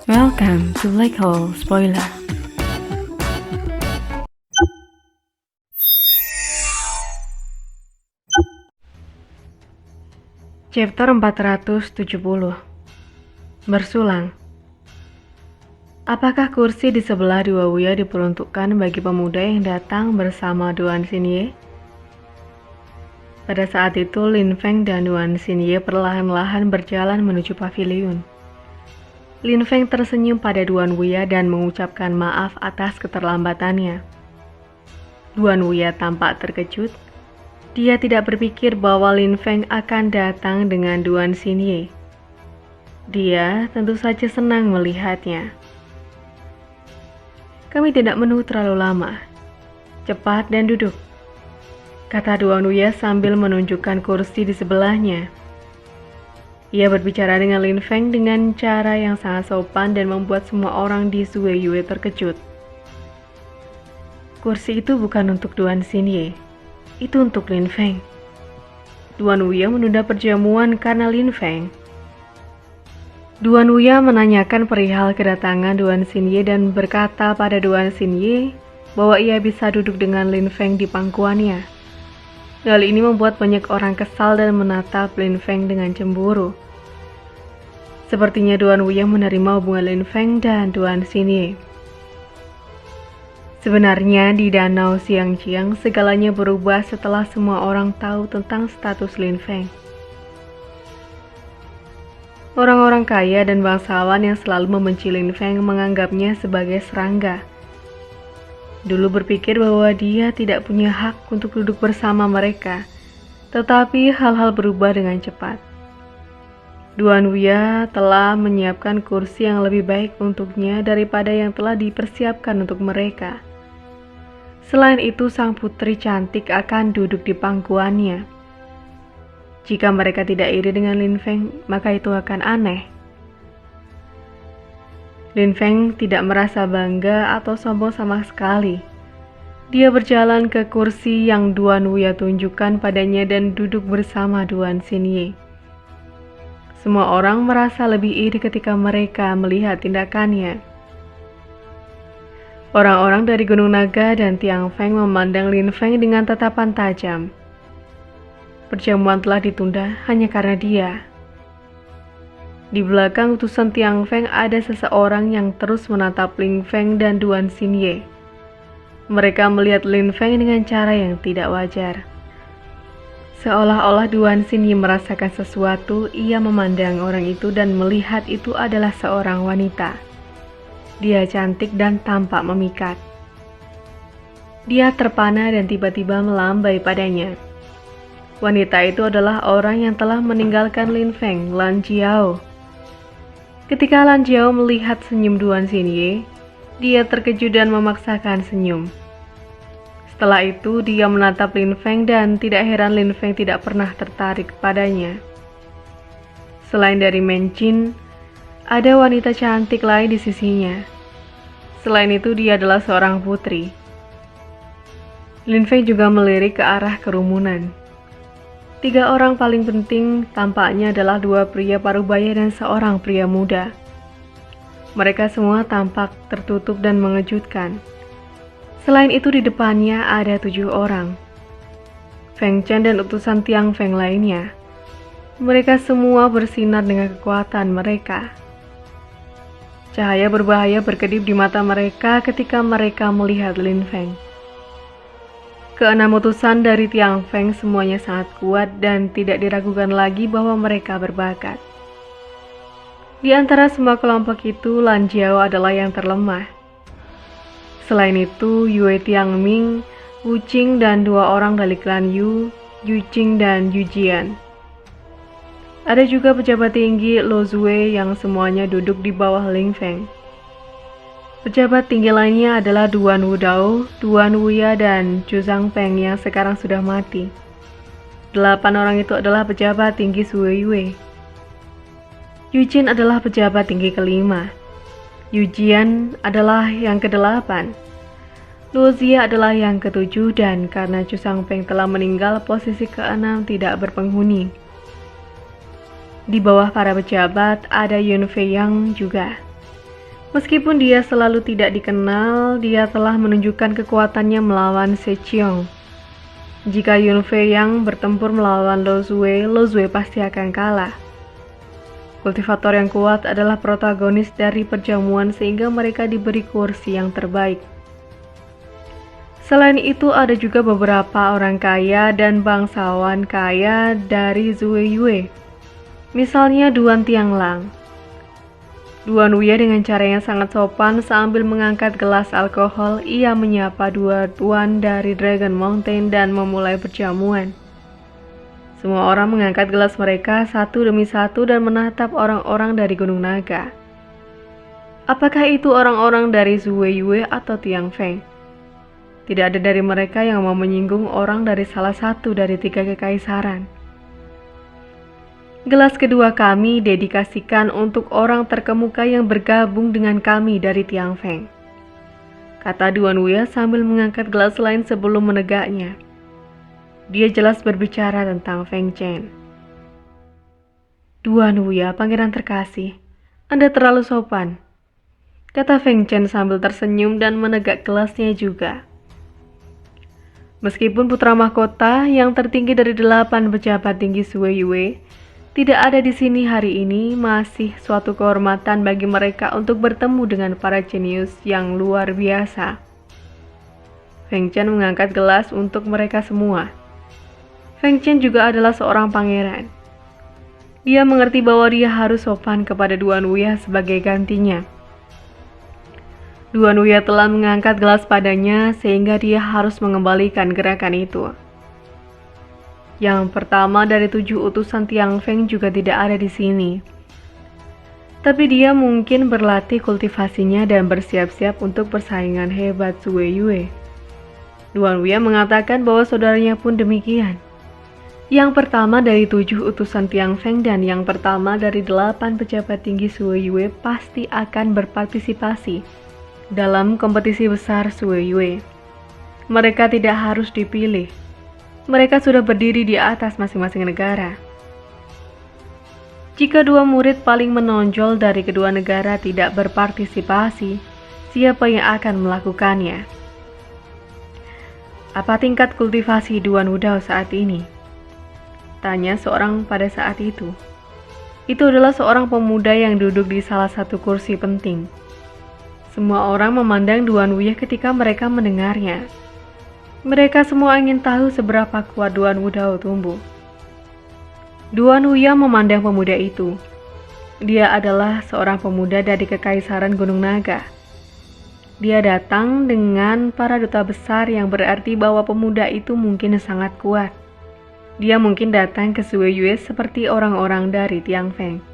Welcome to Black Hole Spoiler. Chapter 470. Bersulang. Apakah kursi di sebelah dua Wuya diperuntukkan bagi pemuda yang datang bersama Duan Xinye? Pada saat itu, Lin Feng dan Duan Xinye perlahan-lahan berjalan menuju paviliun. Lin Feng tersenyum pada Duan Wuya dan mengucapkan maaf atas keterlambatannya. Duan Wuya tampak terkejut. Dia tidak berpikir bahwa Lin Feng akan datang dengan Duan Xinye. Dia tentu saja senang melihatnya. Kami tidak menunggu terlalu lama. Cepat dan duduk, kata Duan Wuya sambil menunjukkan kursi di sebelahnya. Ia berbicara dengan Lin Feng dengan cara yang sangat sopan dan membuat semua orang di Zueyue terkejut. Kursi itu bukan untuk Duan Xinye, itu untuk Lin Feng. Duan Wuya menunda perjamuan karena Lin Feng. Duan Wuya menanyakan perihal kedatangan Duan Xinye dan berkata pada Duan Xinye bahwa ia bisa duduk dengan Lin Feng di pangkuannya. Hal ini membuat banyak orang kesal dan menatap Lin Feng dengan cemburu. Sepertinya Duan Wuya menerima hubungan Lin Feng dan Duan Xinye. Sebenarnya di Danau Xiangqiang segalanya berubah setelah semua orang tahu tentang status Lin Feng. Orang-orang kaya dan bangsawan yang selalu membenci Lin Feng menganggapnya sebagai serangga. Dulu berpikir bahwa dia tidak punya hak untuk duduk bersama mereka, tetapi hal-hal berubah dengan cepat. Duan Wuya telah menyiapkan kursi yang lebih baik untuknya daripada yang telah dipersiapkan untuk mereka. Selain itu, sang putri cantik akan duduk di pangkuannya. Jika mereka tidak iri dengan Lin Feng, maka itu akan aneh. Lin Feng tidak merasa bangga atau sombong sama sekali. Dia berjalan ke kursi yang Duan Wuya tunjukkan padanya dan duduk bersama Duan Xinye. Semua orang merasa lebih iri ketika mereka melihat tindakannya. Orang-orang dari Gunung Naga dan Tiang Feng memandang Lin Feng dengan tatapan tajam. Perjamuan telah ditunda hanya karena dia. Di belakang utusan Tiang Feng ada seseorang yang terus menatap Lin Feng dan Duan Xinye. Mereka melihat Lin Feng dengan cara yang tidak wajar. Seolah-olah Duan Xinye merasakan sesuatu, ia memandang orang itu dan melihat itu adalah seorang wanita. Dia cantik dan tampak memikat. Dia terpana dan tiba-tiba melambai padanya. Wanita itu adalah orang yang telah meninggalkan Lin Feng, Lan Jiao. Ketika Lan Jiao melihat senyum Duan Xinye, dia terkejut dan memaksakan senyum. Setelah itu, dia menatap Lin Feng dan tidak heran Lin Feng tidak pernah tertarik padanya. Selain dari Mencin, ada wanita cantik lain di sisinya. Selain itu, dia adalah seorang putri. Lin Feng juga melirik ke arah kerumunan. 3 orang paling penting tampaknya adalah 2 pria parubaya dan seorang pria muda. Mereka semua tampak tertutup dan mengejutkan. Selain itu di depannya ada 7 orang. Feng Chen dan utusan Tiang Feng lainnya. Mereka semua bersinar dengan kekuatan mereka. Cahaya berbahaya berkedip di mata mereka ketika mereka melihat Lin Feng. Keenam utusan dari Tiang Feng semuanya sangat kuat dan tidak diragukan lagi bahwa mereka berbakat. Di antara semua kelompok itu, Lan Jiao adalah yang terlemah. Selain itu, Yue Tiangming, Wu Qing, dan 2 orang dari klan Yu, Yu Qing dan Yu Jian. Ada juga pejabat tinggi Lo Zue yang semuanya duduk di bawah Lin Feng. Pejabat tinggi lainnya adalah Duan Wudao, Duan Wuya, dan Zhu Zhangpeng yang sekarang sudah mati. 8 orang itu adalah pejabat tinggi Zueyue. Yu Jin adalah pejabat tinggi kelima. Yu Jian adalah yang ke-8. Luo Zia adalah yang ke-7 dan karena Zhu Zhangpeng telah meninggal, posisi ke-6 tidak berpenghuni. Di bawah para pejabat ada Yun Fei Yang juga. Meskipun dia selalu tidak dikenal, dia telah menunjukkan kekuatannya melawan Secheong. Jika Yun Fei yang bertempur melawan Lo Zue pasti akan kalah. Kultivator yang kuat adalah protagonis dari perjamuan sehingga mereka diberi kursi yang terbaik. Selain itu ada juga beberapa orang kaya dan bangsawan kaya dari Zue Yue. Misalnya Duan Tianglang. Duan Wuya dengan cara yang sangat sopan sambil mengangkat gelas alkohol, ia menyapa dua tuan dari Dragon Mountain dan memulai perjamuan. Semua orang mengangkat gelas mereka satu demi satu dan menatap orang-orang dari Gunung Naga. Apakah itu orang-orang dari Zue Yue atau Tiang Feng? Tidak ada dari mereka yang mau menyinggung orang dari salah satu dari 3 kekaisaran. Gelas kedua kami dedikasikan untuk orang terkemuka yang bergabung dengan kami dari Tiang Feng, kata Duan Wuya sambil mengangkat gelas lain sebelum menegaknya. Dia jelas berbicara tentang Feng Chen. Duan Wuya, pangeran terkasih, Anda terlalu sopan, kata Feng Chen sambil tersenyum dan menegak gelasnya juga. Meskipun putra mahkota yang tertinggi dari 8 pejabat tinggi Zue Yue tidak ada di sini hari ini, masih suatu kehormatan bagi mereka untuk bertemu dengan para jenius yang luar biasa. Feng Chen mengangkat gelas untuk mereka semua. Feng Chen juga adalah seorang pangeran. Dia mengerti bahwa dia harus sopan kepada Duan Wuya sebagai gantinya. Duan Wuya telah mengangkat gelas padanya sehingga dia harus mengembalikan gerakan itu. Yang pertama dari 7 utusan Tiang Feng juga tidak ada di sini. Tapi dia mungkin berlatih kultivasinya dan bersiap-siap untuk persaingan hebat Zue Yue. Duan Wuya mengatakan bahwa saudaranya pun demikian. Yang pertama dari 7 utusan Tiang Feng dan yang pertama dari 8 pejabat tinggi Zue Yue pasti akan berpartisipasi dalam kompetisi besar Zue Yue. Mereka tidak harus dipilih. Mereka sudah berdiri di atas masing-masing negara. Jika 2 murid paling menonjol dari kedua negara tidak berpartisipasi, siapa yang akan melakukannya? Apa tingkat kultivasi Duan Wudao saat ini? Tanya seorang pada saat itu. Itu adalah seorang pemuda yang duduk di salah satu kursi penting. Semua orang memandang Duan Wuya ketika mereka mendengarnya. Mereka semua ingin tahu seberapa kuat Duan Wudao tumbuh. Duan Wuya memandang pemuda itu. Dia adalah seorang pemuda dari Kekaisaran Gunung Naga. Dia datang dengan para duta besar yang berarti bahwa pemuda itu mungkin sangat kuat. Dia mungkin datang ke Zue Yue seperti orang-orang dari Tiang Feng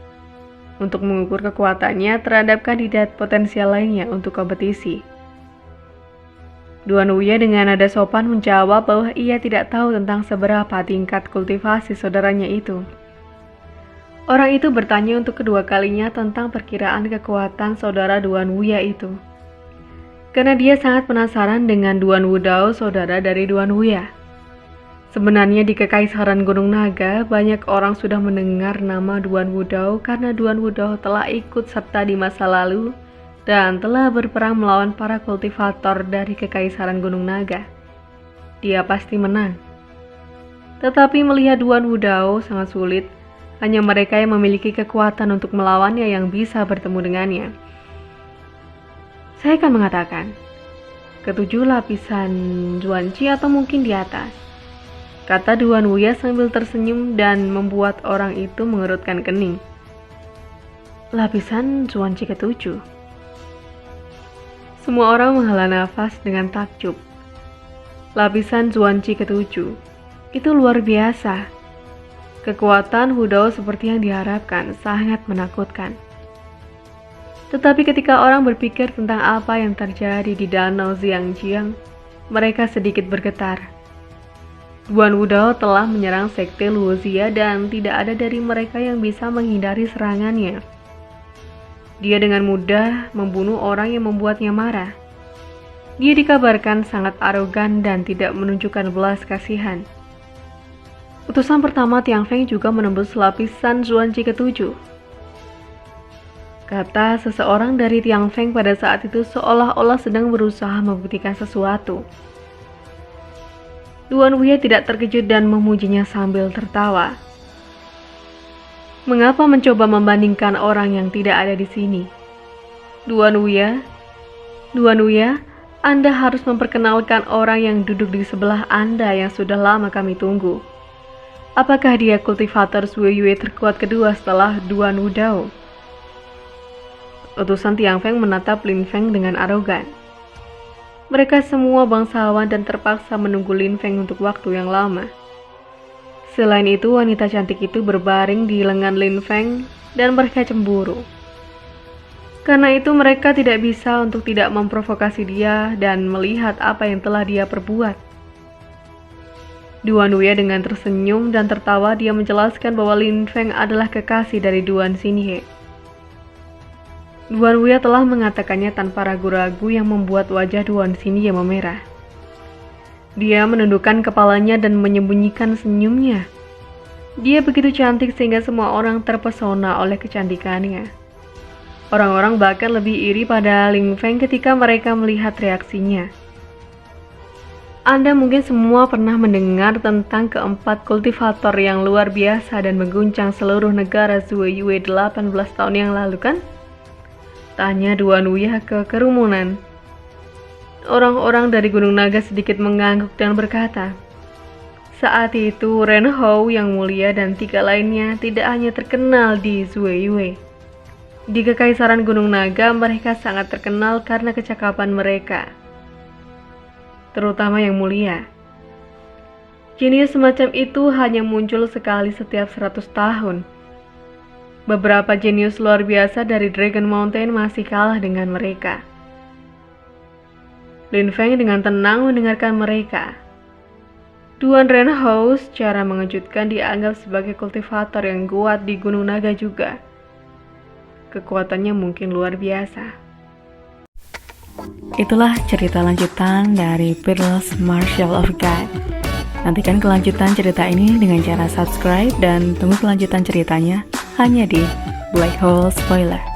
untuk mengukur kekuatannya terhadap kandidat potensial lainnya untuk kompetisi. Duan Wuya dengan nada sopan menjawab bahwa ia tidak tahu tentang seberapa tingkat kultivasi saudaranya itu. Orang itu bertanya untuk kedua kalinya tentang perkiraan kekuatan saudara Duan Wuya itu. Karena dia sangat penasaran dengan Duan Wudao, saudara dari Duan Wuya. Sebenarnya di Kekaisaran Gunung Naga, banyak orang sudah mendengar nama Duan Wudao karena Duan Wudao telah ikut serta di masa lalu dan telah berperang melawan para kultivator dari Kekaisaran Gunung Naga. Dia pasti menang. Tetapi melihat Duan Wudao sangat sulit, hanya mereka yang memiliki kekuatan untuk melawannya yang bisa bertemu dengannya. Saya akan mengatakan, ke-7 lapisan Zuanqi atau mungkin di atas, kata Duan Wuya sambil tersenyum dan membuat orang itu mengerutkan kening. Lapisan Zuanqi ke-7. Semua orang menghela nafas dengan takjub. Lapisan Zuanqi ke-7. Itu luar biasa. Kekuatan Wudao seperti yang diharapkan sangat menakutkan. Tetapi ketika orang berpikir tentang apa yang terjadi di Danau Xiangjiang, mereka sedikit bergetar. Duan Wudao telah menyerang sekte Luozia dan tidak ada dari mereka yang bisa menghindari serangannya. Dia dengan mudah membunuh orang yang membuatnya marah. Dia dikabarkan sangat arogan dan tidak menunjukkan belas kasihan. Utusan pertama Tiang Feng juga menembus lapisan Zuanqi ke-7. kata seseorang dari Tiang Feng pada saat itu seolah-olah sedang berusaha membuktikan sesuatu. Duan Wuye tidak terkejut dan memujinya sambil tertawa. Mengapa mencoba membandingkan orang yang tidak ada di sini? Duan Wuye, Anda harus memperkenalkan orang yang duduk di sebelah Anda yang sudah lama kami tunggu. Apakah dia kultivator Zhuo Yue terkuat kedua setelah Duan Wudao? Utusan Tiang Feng menatap Lin Feng dengan arogan. Mereka semua bangsawan dan terpaksa menunggu Lin Feng untuk waktu yang lama. Selain itu, wanita cantik itu berbaring di lengan Lin Feng dan mereka cemburu. Karena itu mereka tidak bisa untuk tidak memprovokasi dia dan melihat apa yang telah dia perbuat. Duan Wuye dengan tersenyum dan tertawa dia menjelaskan bahwa Lin Feng adalah kekasih dari Duan Xinye. Duan Wuye telah mengatakannya tanpa ragu-ragu yang membuat wajah Duan Xinye memerah. Dia menundukkan kepalanya dan menyembunyikan senyumnya. Dia begitu cantik sehingga semua orang terpesona oleh kecantikannya. Orang-orang bahkan lebih iri pada Lin Feng ketika mereka melihat reaksinya. Anda mungkin semua pernah mendengar tentang keempat kultivator yang luar biasa dan mengguncang seluruh negara Zhuo Yue 18 tahun yang lalu, kan? Tanya Duan Wuye ke kerumunan. Orang-orang dari Gunung Naga sedikit mengangguk dan berkata, saat itu Ren Hou yang mulia dan 3 lainnya tidak hanya terkenal di Zhuo Yue. Di Kekaisaran Gunung Naga mereka sangat terkenal karena kecakapan mereka, terutama yang mulia. Jenius semacam itu hanya muncul sekali setiap 100 tahun. Beberapa jenius luar biasa dari Dragon Mountain masih kalah dengan mereka. Lin Feng dengan tenang mendengarkan mereka. Duan Ren Hou secara mengejutkan dianggap sebagai kultivator yang kuat di Gunung Naga juga. Kekuatannya mungkin luar biasa. Itulah cerita lanjutan dari Peerless Martial of God. Nantikan kelanjutan cerita ini dengan cara subscribe dan tunggu kelanjutan ceritanya hanya di Black Hole Spoiler.